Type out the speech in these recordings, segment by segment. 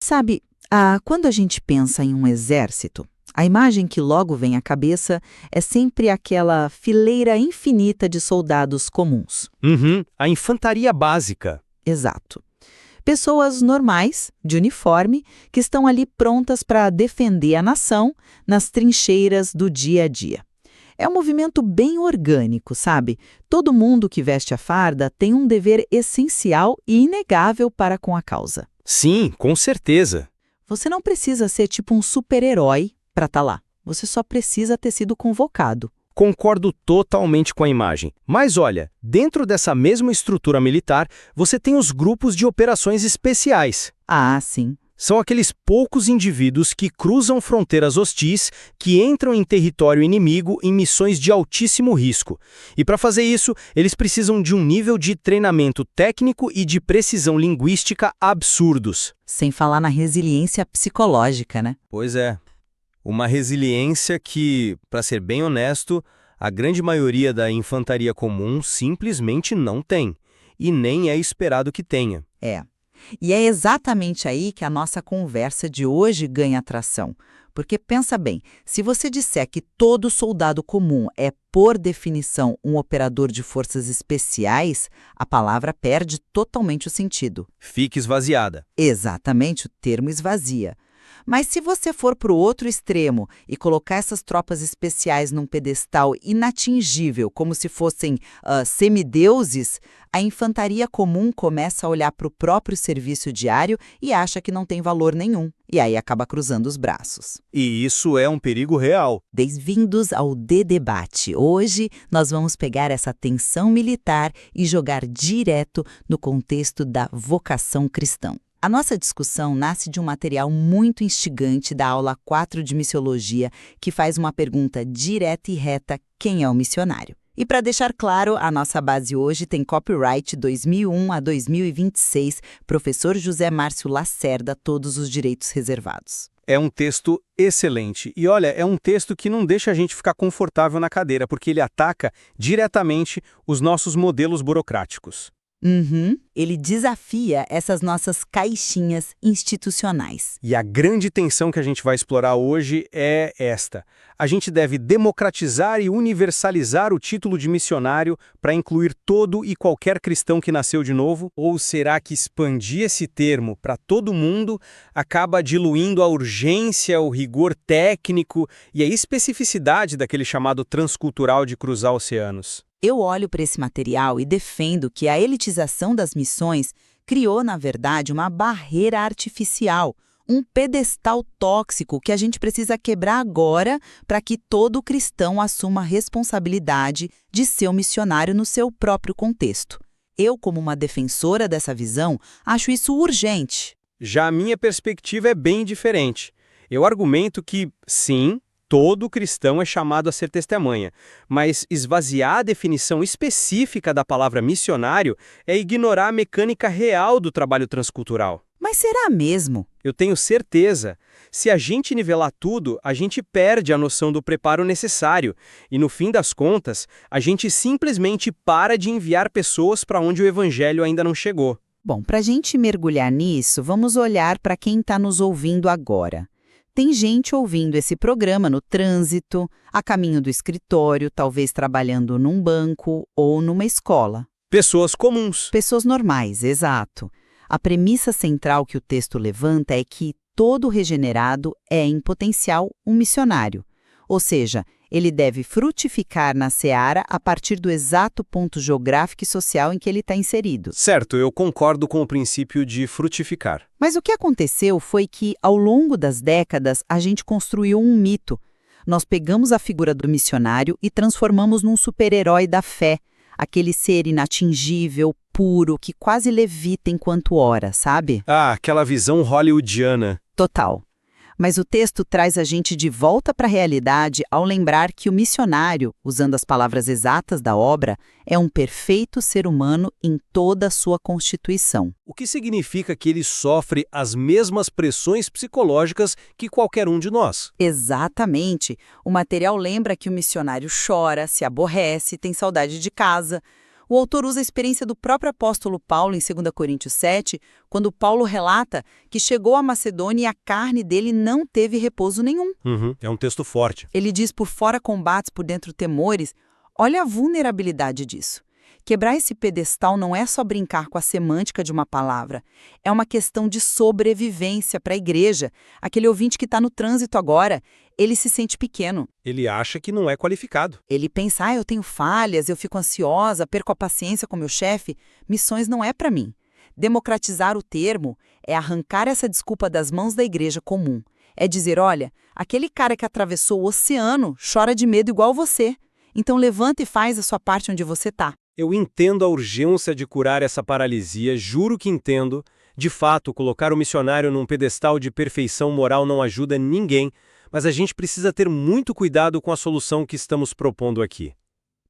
Sabe, quando a gente pensa em um exército, a imagem que logo vem à cabeça é sempre aquela fileira infinita de soldados comuns. Uhum, a infantaria básica. Exato. Pessoas normais, de uniforme, que estão ali prontas para defender a nação nas trincheiras do dia a dia. É um movimento bem orgânico, sabe? Todo mundo que veste a farda tem um dever essencial e inegável para com a causa. Sim, com certeza. Você não precisa ser tipo um super-herói para estar lá. Você só precisa ter sido convocado. Concordo totalmente com a imagem. Mas olha, dentro dessa mesma estrutura militar, você tem os grupos de operações especiais. Ah, sim. São aqueles poucos indivíduos que cruzam fronteiras hostis, que entram em território inimigo em missões de altíssimo risco. E para fazer isso, eles precisam de um nível de treinamento técnico e de precisão linguística absurdos. Sem falar na resiliência psicológica, né? Pois é. Uma resiliência que, para ser bem honesto, a grande maioria da infantaria comum simplesmente não tem. E nem é esperado que tenha. É. E é exatamente aí que a nossa conversa de hoje ganha atração. Porque pensa bem, se você disser que todo soldado comum é, por definição, um operador de forças especiais, a palavra perde totalmente o sentido. Fique esvaziada. Exatamente, o termo esvazia. Mas se você for para o outro extremo e colocar essas tropas especiais num pedestal inatingível, como se fossem semideuses, a infantaria comum começa a olhar para o próprio serviço diário e acha que não tem valor nenhum. E aí acaba cruzando os braços. E isso é um perigo real. Bem-vindos ao D-Debate. Hoje nós vamos pegar essa tensão militar e jogar direto no contexto da vocação cristã. A nossa discussão nasce de um material muito instigante da aula 4 de Missiologia, que faz uma pergunta direta e reta: quem é o missionário? E para deixar claro, a nossa base hoje tem copyright 2001 a 2026, professor José Márcio Lacerda, todos os direitos reservados. É um texto excelente. E olha, é um texto que não deixa a gente ficar confortável na cadeira, porque ele ataca diretamente os nossos modelos burocráticos. Ele desafia essas nossas caixinhas institucionais. E a grande tensão que a gente vai explorar hoje é esta. A gente deve democratizar e universalizar o título de missionário para incluir todo e qualquer cristão que nasceu de novo? Ou será que expandir esse termo para todo mundo acaba diluindo a urgência, o rigor técnico e a especificidade daquele chamado transcultural de cruzar oceanos? Eu olho para esse material e defendo que a elitização das missões criou, na verdade, uma barreira artificial, um pedestal tóxico que a gente precisa quebrar agora para que todo cristão assuma a responsabilidade de ser um missionário no seu próprio contexto. Eu, como uma defensora dessa visão, acho isso urgente. Já a minha perspectiva é bem diferente. Eu argumento que, sim, todo cristão é chamado a ser testemunha, mas esvaziar a definição específica da palavra missionário é ignorar a mecânica real do trabalho transcultural. Mas será mesmo? Eu tenho certeza. Se a gente nivelar tudo, a gente perde a noção do preparo necessário e, no fim das contas, a gente simplesmente para de enviar pessoas para onde o evangelho ainda não chegou. Bom, para a gente mergulhar nisso, vamos olhar para quem está nos ouvindo agora. Tem gente ouvindo esse programa no trânsito, a caminho do escritório, talvez trabalhando num banco ou numa escola. Pessoas comuns. Pessoas normais, exato. A premissa central que o texto levanta é que todo regenerado é, em potencial, um missionário. Ou seja, ele deve frutificar na seara a partir do exato ponto geográfico e social em que ele está inserido. Certo, eu concordo com o princípio de frutificar. Mas o que aconteceu foi que, ao longo das décadas, a gente construiu um mito. Nós pegamos a figura do missionário e transformamos num super-herói da fé, aquele ser inatingível, puro, que quase levita enquanto ora, sabe? Ah, aquela visão hollywoodiana. Total. Mas o texto traz a gente de volta para a realidade ao lembrar que o missionário, usando as palavras exatas da obra, é um perfeito ser humano em toda a sua constituição. O que significa que ele sofre as mesmas pressões psicológicas que qualquer um de nós. Exatamente. O material lembra que o missionário chora, se aborrece, tem saudade de casa. O autor usa a experiência do próprio apóstolo Paulo em 2 Coríntios 7, quando Paulo relata que chegou à Macedônia e a carne dele não teve repouso nenhum. É um texto forte. Ele diz: por fora combates, por dentro temores. Olha a vulnerabilidade disso. Quebrar esse pedestal não é só brincar com a semântica de uma palavra. É uma questão de sobrevivência para a igreja. Aquele ouvinte que está no trânsito agora, ele se sente pequeno. Ele acha que não é qualificado. Ele pensa: eu tenho falhas, eu fico ansiosa, perco a paciência com meu chefe. Missões não é para mim. Democratizar o termo é arrancar essa desculpa das mãos da igreja comum. É dizer: olha, aquele cara que atravessou o oceano chora de medo igual você. Então levanta e faz a sua parte onde você está. Eu entendo a urgência de curar essa paralisia, juro que entendo. De fato, colocar o missionário num pedestal de perfeição moral não ajuda ninguém, mas a gente precisa ter muito cuidado com a solução que estamos propondo aqui.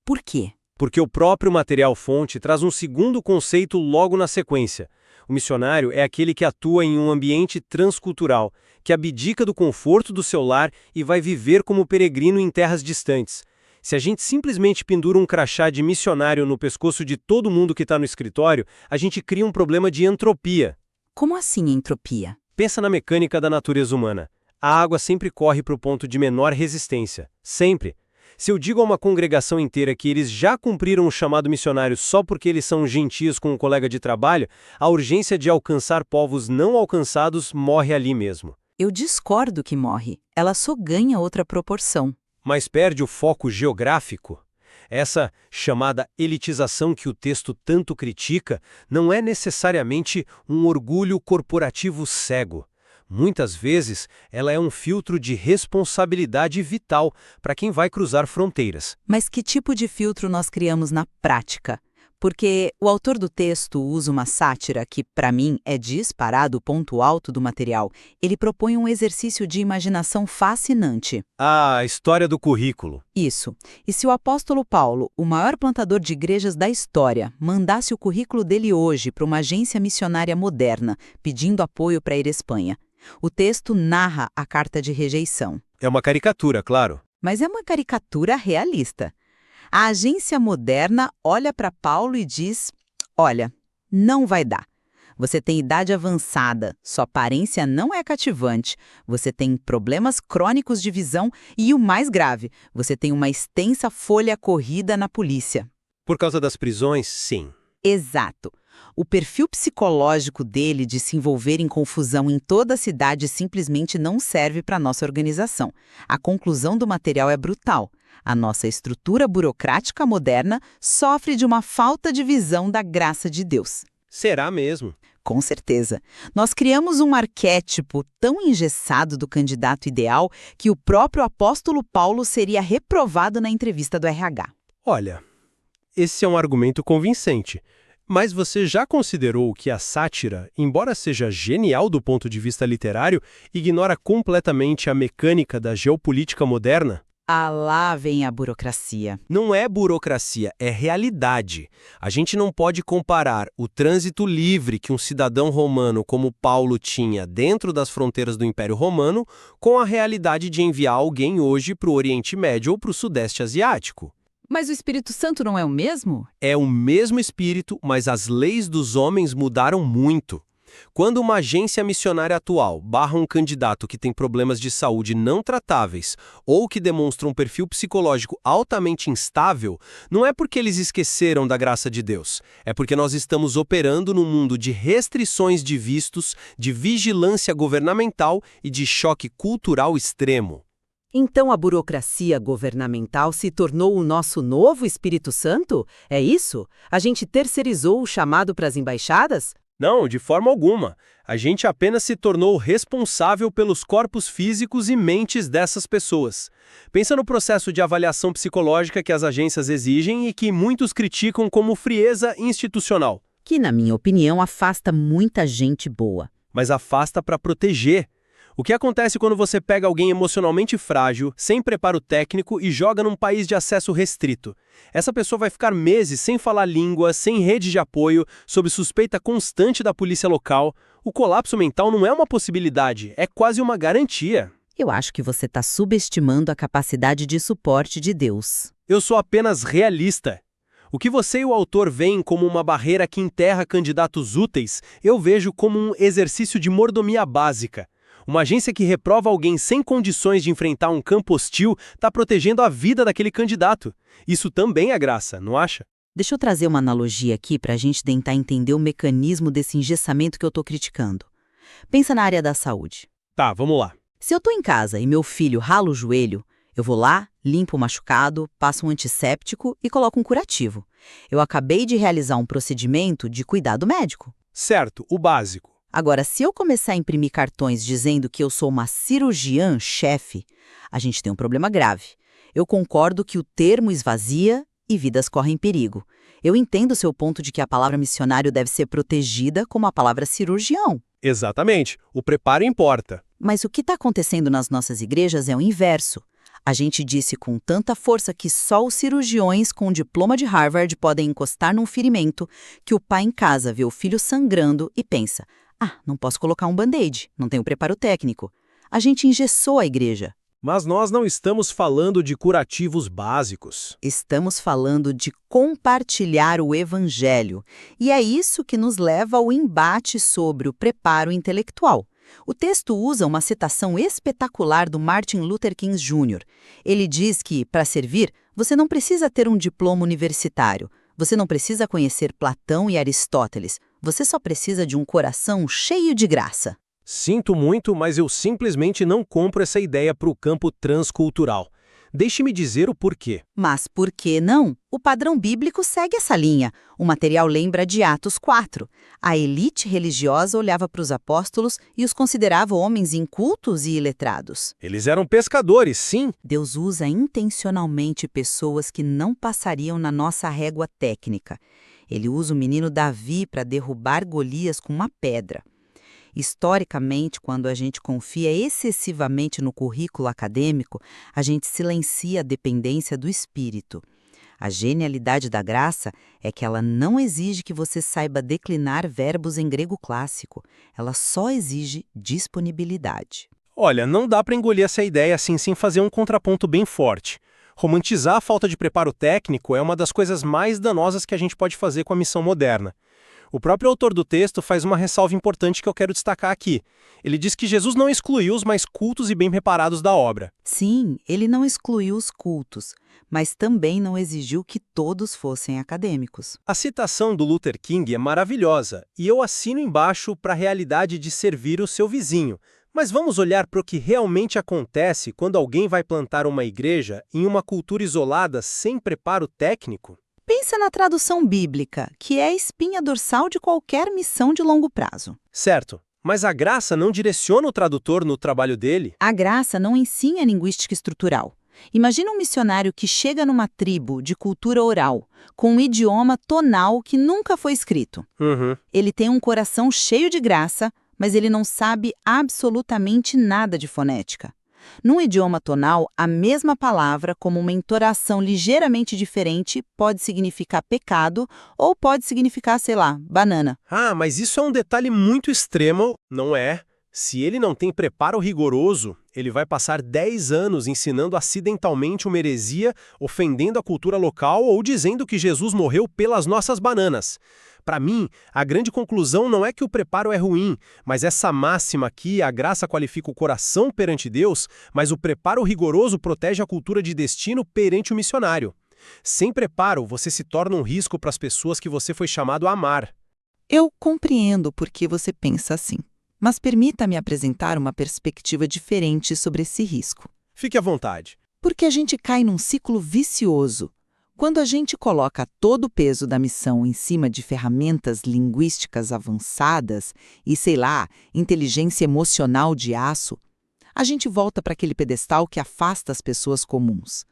Por quê? Porque o próprio material-fonte traz um segundo conceito logo na sequência. O missionário é aquele que atua em um ambiente transcultural, que abdica do conforto do seu lar e vai viver como peregrino em terras distantes. Se a gente simplesmente pendura um crachá de missionário no pescoço de todo mundo que está no escritório, a gente cria um problema de entropia. Como assim entropia? Pensa na mecânica da natureza humana. A água sempre corre para o ponto de menor resistência. Sempre. Se eu digo a uma congregação inteira que eles já cumpriram o chamado missionário só porque eles são gentios com um colega de trabalho, a urgência de alcançar povos não alcançados morre ali mesmo. Eu discordo que morre. Ela só ganha outra proporção. Mas perde o foco geográfico. Essa chamada elitização que o texto tanto critica não é necessariamente um orgulho corporativo cego. Muitas vezes, ela é um filtro de responsabilidade vital para quem vai cruzar fronteiras. Mas que tipo de filtro nós criamos na prática? Porque o autor do texto usa uma sátira que, para mim, é disparado o ponto alto do material. Ele propõe um exercício de imaginação fascinante. A história do currículo. Isso. E se o apóstolo Paulo, o maior plantador de igrejas da história, mandasse o currículo dele hoje para uma agência missionária moderna, pedindo apoio para ir à Espanha? O texto narra a carta de rejeição. É uma caricatura, claro. Mas é uma caricatura realista. A agência moderna olha para Paulo e diz: olha, não vai dar. Você tem idade avançada, sua aparência não é cativante, você tem problemas crônicos de visão e, o mais grave, você tem uma extensa folha corrida na polícia. Por causa das prisões, sim. Exato. O perfil psicológico dele de se envolver em confusão em toda a cidade simplesmente não serve para a nossa organização. A conclusão do material é brutal. A nossa estrutura burocrática moderna sofre de uma falta de visão da graça de Deus. Será mesmo? Com certeza. Nós criamos um arquétipo tão engessado do candidato ideal que o próprio apóstolo Paulo seria reprovado na entrevista do RH. Olha, esse é um argumento convincente. Mas você já considerou que a sátira, embora seja genial do ponto de vista literário, ignora completamente a mecânica da geopolítica moderna? Ah, lá vem a burocracia. Não é burocracia, é realidade. A gente não pode comparar o trânsito livre que um cidadão romano como Paulo tinha dentro das fronteiras do Império Romano com a realidade de enviar alguém hoje para o Oriente Médio ou para o Sudeste Asiático. Mas o Espírito Santo não é o mesmo? É o mesmo espírito, mas as leis dos homens mudaram muito. Quando uma agência missionária atual barra um candidato que tem problemas de saúde não tratáveis ou que demonstra um perfil psicológico altamente instável, não é porque eles esqueceram da graça de Deus. É porque nós estamos operando num mundo de restrições de vistos, de vigilância governamental e de choque cultural extremo. Então a burocracia governamental se tornou o nosso novo Espírito Santo? É isso? A gente terceirizou o chamado para as embaixadas? Não, de forma alguma. A gente apenas se tornou responsável pelos corpos físicos e mentes dessas pessoas. Pensa no processo de avaliação psicológica que as agências exigem e que muitos criticam como frieza institucional. Que, na minha opinião, afasta muita gente boa. Mas afasta para proteger. O que acontece quando você pega alguém emocionalmente frágil, sem preparo técnico e joga num país de acesso restrito? Essa pessoa vai ficar meses sem falar língua, sem rede de apoio, sob suspeita constante da polícia local. O colapso mental não é uma possibilidade, é quase uma garantia. Eu acho que você está subestimando a capacidade de suporte de Deus. Eu sou apenas realista. O que você e o autor veem como uma barreira que enterra candidatos úteis, eu vejo como um exercício de mordomia básica. Uma agência que reprova alguém sem condições de enfrentar um campo hostil está protegendo a vida daquele candidato. Isso também é graça, não acha? Deixa eu trazer uma analogia aqui para a gente tentar entender o mecanismo desse engessamento que eu estou criticando. Pensa na área da saúde. Tá, vamos lá. Se eu estou em casa e meu filho rala o joelho, eu vou lá, limpo o machucado, passo um antisséptico e coloco um curativo. Eu acabei de realizar um procedimento de cuidado médico. Certo, o básico. Agora, se eu começar a imprimir cartões dizendo que eu sou uma cirurgiã-chefe, a gente tem um problema grave. Eu concordo que o termo esvazia e vidas correm perigo. Eu entendo o seu ponto de que a palavra missionário deve ser protegida como a palavra cirurgião. Exatamente, o preparo importa. Mas o que está acontecendo nas nossas igrejas é o inverso. A gente disse com tanta força que só os cirurgiões com diploma de Harvard podem encostar num ferimento, que o pai em casa vê o filho sangrando e pensa: não posso colocar um band-aid, não tenho preparo técnico. A gente engessou a igreja. Mas nós não estamos falando de curativos básicos. Estamos falando de compartilhar o evangelho. E é isso que nos leva ao embate sobre o preparo intelectual. O texto usa uma citação espetacular do Martin Luther King Jr. Ele diz que, para servir, você não precisa ter um diploma universitário, você não precisa conhecer Platão e Aristóteles, você só precisa de um coração cheio de graça. Sinto muito, mas eu simplesmente não compro essa ideia para o campo transcultural. Deixe-me dizer o porquê. Mas por que não? O padrão bíblico segue essa linha. O material lembra de Atos 4. A elite religiosa olhava para os apóstolos e os considerava homens incultos e iletrados. Eles eram pescadores, sim. Deus usa intencionalmente pessoas que não passariam na nossa régua técnica. Ele usa o menino Davi para derrubar Golias com uma pedra. Historicamente, quando a gente confia excessivamente no currículo acadêmico, a gente silencia a dependência do espírito. A genialidade da graça é que ela não exige que você saiba declinar verbos em grego clássico. Ela só exige disponibilidade. Olha, não dá para engolir essa ideia assim sem fazer um contraponto bem forte. Romantizar a falta de preparo técnico é uma das coisas mais danosas que a gente pode fazer com a missão moderna. O próprio autor do texto faz uma ressalva importante que eu quero destacar aqui. Ele diz que Jesus não excluiu os mais cultos e bem preparados da obra. Sim, ele não excluiu os cultos, mas também não exigiu que todos fossem acadêmicos. A citação do Luther King é maravilhosa, e eu assino embaixo para a realidade de servir o seu vizinho. Mas vamos olhar para o que realmente acontece quando alguém vai plantar uma igreja em uma cultura isolada sem preparo técnico? Pensa na tradução bíblica, que é a espinha dorsal de qualquer missão de longo prazo. Certo, mas a graça não direciona o tradutor no trabalho dele? A graça não ensina linguística estrutural. Imagina um missionário que chega numa tribo de cultura oral, com um idioma tonal que nunca foi escrito. Ele tem um coração cheio de graça, mas ele não sabe absolutamente nada de fonética. Num idioma tonal, a mesma palavra, como uma entonação ligeiramente diferente, pode significar pecado ou pode significar, sei lá, banana. Mas isso é um detalhe muito extremo, não é? Se ele não tem preparo rigoroso, ele vai passar 10 anos ensinando acidentalmente uma heresia, ofendendo a cultura local ou dizendo que Jesus morreu pelas nossas bananas. Para mim, a grande conclusão não é que o preparo é ruim, mas essa máxima aqui, a graça qualifica o coração perante Deus, mas o preparo rigoroso protege a cultura de destino perante o missionário. Sem preparo, você se torna um risco para as pessoas que você foi chamado a amar. Eu compreendo por que você pensa assim, mas permita-me apresentar uma perspectiva diferente sobre esse risco. Fique à vontade. Porque a gente cai num ciclo vicioso. Quando a gente coloca todo o peso da missão em cima de ferramentas linguísticas avançadas e, sei lá, inteligência emocional de aço, a gente volta para aquele pedestal que afasta as pessoas comuns.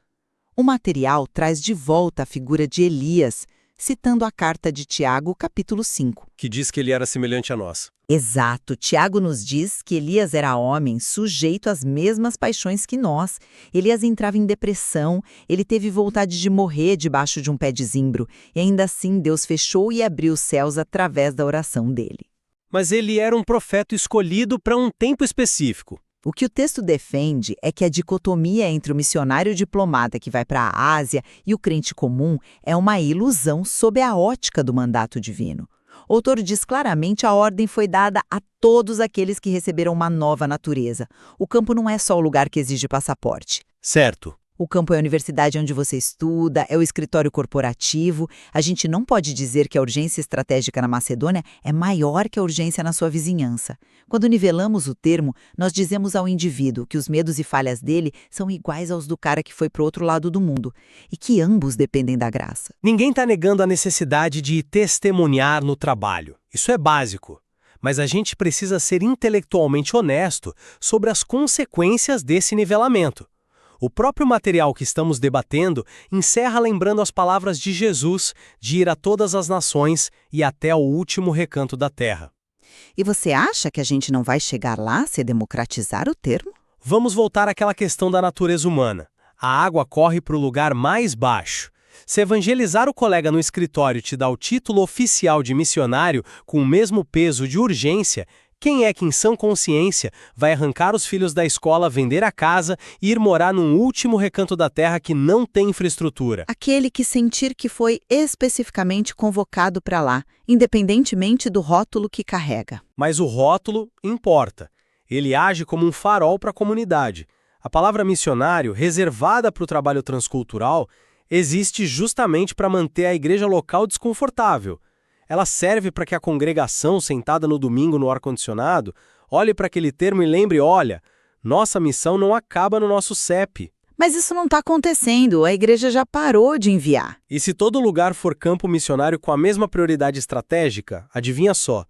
O material traz de volta a figura de Elias, citando a carta de Tiago, capítulo 5. Que diz que ele era semelhante a nós. Exato. Tiago nos diz que Elias era homem sujeito às mesmas paixões que nós. Elias entrava em depressão, ele teve vontade de morrer debaixo de um pé de zimbro, e ainda assim Deus fechou e abriu os céus através da oração dele. Mas ele era um profeta escolhido para um tempo específico. O que o texto defende é que a dicotomia entre o missionário diplomata que vai para a Ásia e o crente comum é uma ilusão sob a ótica do mandato divino. O autor diz claramente a ordem foi dada a todos aqueles que receberam uma nova natureza. O campo não é só o lugar que exige passaporte. Certo. O campo é a universidade onde você estuda, é o escritório corporativo. A gente não pode dizer que a urgência estratégica na Macedônia é maior que a urgência na sua vizinhança. Quando nivelamos o termo, nós dizemos ao indivíduo que os medos e falhas dele são iguais aos do cara que foi para o outro lado do mundo e que ambos dependem da graça. Ninguém está negando a necessidade de testemunhar no trabalho. Isso é básico. Mas a gente precisa ser intelectualmente honesto sobre as consequências desse nivelamento. O próprio material que estamos debatendo encerra lembrando as palavras de Jesus de ir a todas as nações e até ao último recanto da terra. E você acha que a gente não vai chegar lá se democratizar o termo? Vamos voltar àquela questão da natureza humana. A água corre para o lugar mais baixo. Se evangelizar o colega no escritório te dá o título oficial de missionário com o mesmo peso de urgência, quem é que, em sã consciência, vai arrancar os filhos da escola, vender a casa e ir morar num último recanto da terra que não tem infraestrutura? Aquele que sentir que foi especificamente convocado para lá, independentemente do rótulo que carrega. Mas o rótulo importa. Ele age como um farol para a comunidade. A palavra missionário, reservada para o trabalho transcultural, existe justamente para manter a igreja local desconfortável. Ela serve para que a congregação, sentada no domingo no ar-condicionado, olhe para aquele termo e lembre, olha, nossa missão não acaba no nosso CEP. Mas isso não está acontecendo, a igreja já parou de enviar. E se todo lugar for campo missionário com a mesma prioridade estratégica, adivinha só,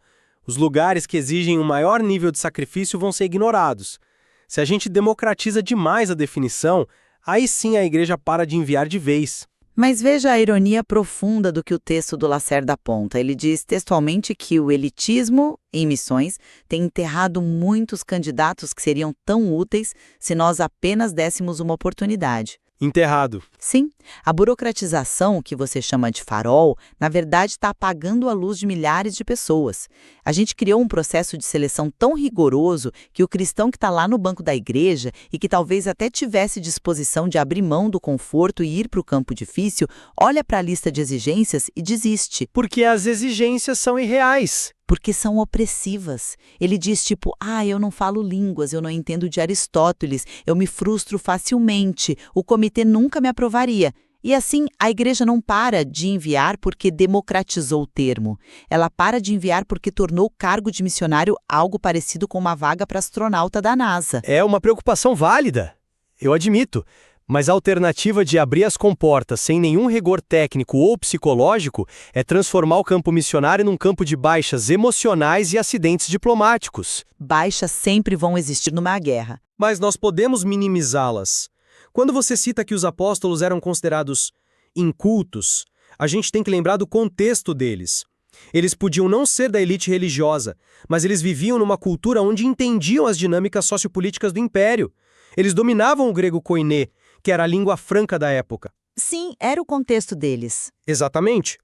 os lugares que exigem um maior nível de sacrifício vão ser ignorados. Se a gente democratiza demais a definição, aí sim a igreja para de enviar de vez. Mas veja a ironia profunda do que o texto do Lacerda aponta. Ele diz textualmente que o elitismo em missões tem enterrado muitos candidatos que seriam tão úteis se nós apenas dessemos uma oportunidade. Enterrado. Sim, a burocratização, que você chama de farol, na verdade está apagando a luz de milhares de pessoas. A gente criou um processo de seleção tão rigoroso que o cristão que está lá no banco da igreja e que talvez até tivesse disposição de abrir mão do conforto e ir para o campo difícil, olha para a lista de exigências e desiste. Porque as exigências são irreais. Porque são opressivas. Ele diz tipo, eu não falo línguas, eu não entendo de Aristóteles, eu me frustro facilmente, o comitê nunca me aprovaria. E assim, a igreja não para de enviar porque democratizou o termo. Ela para de enviar porque tornou o cargo de missionário algo parecido com uma vaga para astronauta da NASA. É uma preocupação válida, eu admito. Mas a alternativa de abrir as comportas sem nenhum rigor técnico ou psicológico é transformar o campo missionário num campo de baixas emocionais e acidentes diplomáticos. Baixas sempre vão existir numa guerra. Mas nós podemos minimizá-las. Quando você cita que os apóstolos eram considerados incultos, a gente tem que lembrar do contexto deles. Eles podiam não ser da elite religiosa, mas eles viviam numa cultura onde entendiam as dinâmicas sociopolíticas do império. Eles dominavam o grego koiné, que era a língua franca da época. Sim, era o contexto deles. Exatamente.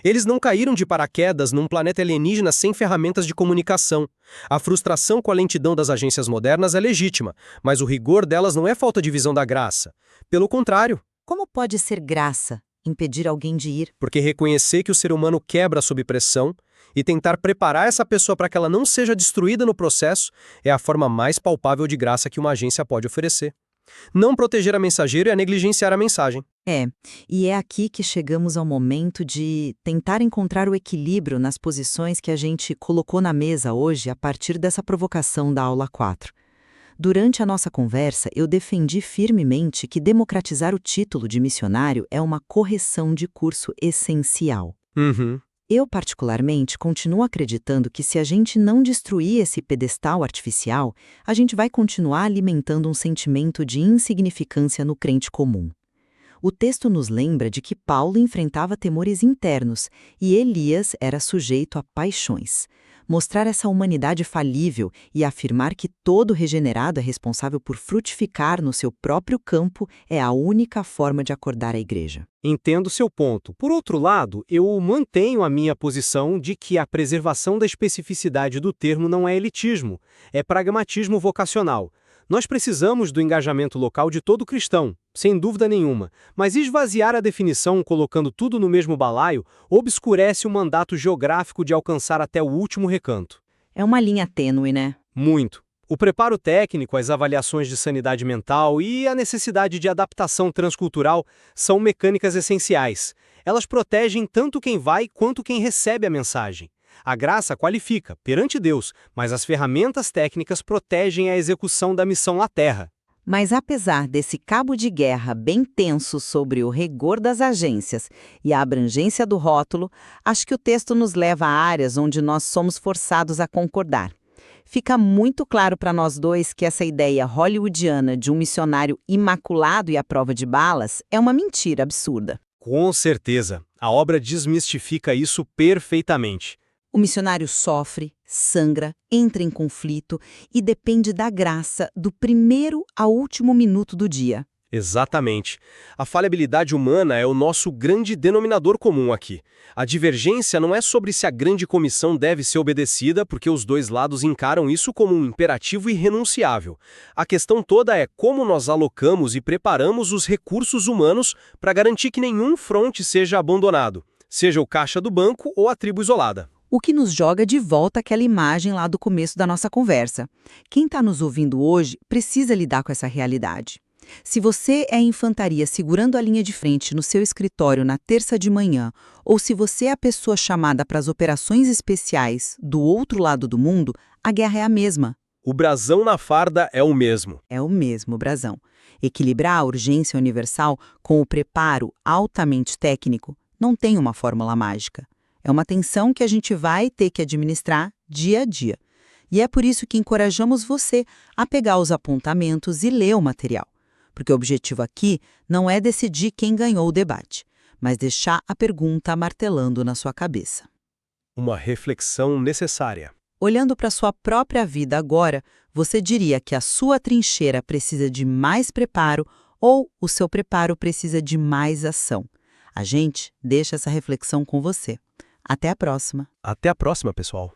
Eles não caíram de paraquedas num planeta alienígena sem ferramentas de comunicação. A frustração com a lentidão das agências modernas é legítima, mas o rigor delas não é falta de visão da graça. Pelo contrário. Como pode ser graça impedir alguém de ir? Porque reconhecer que o ser humano quebra sob pressão e tentar preparar essa pessoa para que ela não seja destruída no processo é a forma mais palpável de graça que uma agência pode oferecer. Não proteger a mensageiro é negligenciar a mensagem. E é aqui que chegamos ao momento de tentar encontrar o equilíbrio nas posições que a gente colocou na mesa hoje a partir dessa provocação da aula 4. Durante a nossa conversa, eu defendi firmemente que democratizar o título de missionário é uma correção de curso essencial. Eu, particularmente, continuo acreditando que se a gente não destruir esse pedestal artificial, a gente vai continuar alimentando um sentimento de insignificância no crente comum. O texto nos lembra de que Paulo enfrentava temores internos e Elias era sujeito a paixões. Mostrar essa humanidade falível e afirmar que todo regenerado é responsável por frutificar no seu próprio campo é a única forma de acordar a igreja. Entendo seu ponto. Por outro lado, eu mantenho a minha posição de que a preservação da especificidade do termo não é elitismo, é pragmatismo vocacional. Nós precisamos do engajamento local de todo cristão, sem dúvida nenhuma, mas esvaziar a definição colocando tudo no mesmo balaio obscurece o mandato geográfico de alcançar até o último recanto. É uma linha tênue, né? Muito. O preparo técnico, as avaliações de sanidade mental e a necessidade de adaptação transcultural são mecânicas essenciais. Elas protegem tanto quem vai quanto quem recebe a mensagem. A graça qualifica, perante Deus, mas as ferramentas técnicas protegem a execução da missão na Terra. Mas apesar desse cabo de guerra bem tenso sobre o rigor das agências e a abrangência do rótulo, acho que o texto nos leva a áreas onde nós somos forçados a concordar. Fica muito claro para nós dois que essa ideia hollywoodiana de um missionário imaculado e à prova de balas é uma mentira absurda. Com certeza, a obra desmistifica isso perfeitamente. O missionário sofre, sangra, entra em conflito e depende da graça do primeiro ao último minuto do dia. Exatamente. A falhabilidade humana é o nosso grande denominador comum aqui. A divergência não é sobre se a grande comissão deve ser obedecida, porque os dois lados encaram isso como um imperativo irrenunciável. A questão toda é como nós alocamos e preparamos os recursos humanos para garantir que nenhum fronte seja abandonado, seja o caixa do banco ou a tribo isolada. O que nos joga de volta àquela imagem lá do começo da nossa conversa. Quem está nos ouvindo hoje precisa lidar com essa realidade. Se você é infantaria segurando a linha de frente no seu escritório na terça de manhã, ou se você é a pessoa chamada para as operações especiais do outro lado do mundo, a guerra é a mesma. O brasão na farda é o mesmo. É o mesmo brasão. Equilibrar a urgência universal com o preparo altamente técnico não tem uma fórmula mágica. É uma tensão que a gente vai ter que administrar dia a dia. E é por isso que encorajamos você a pegar os apontamentos e ler o material. Porque o objetivo aqui não é decidir quem ganhou o debate, mas deixar a pergunta martelando na sua cabeça. Uma reflexão necessária. Olhando para a sua própria vida agora, você diria que a sua trincheira precisa de mais preparo ou o seu preparo precisa de mais ação? A gente deixa essa reflexão com você. Até a próxima. Até a próxima, pessoal.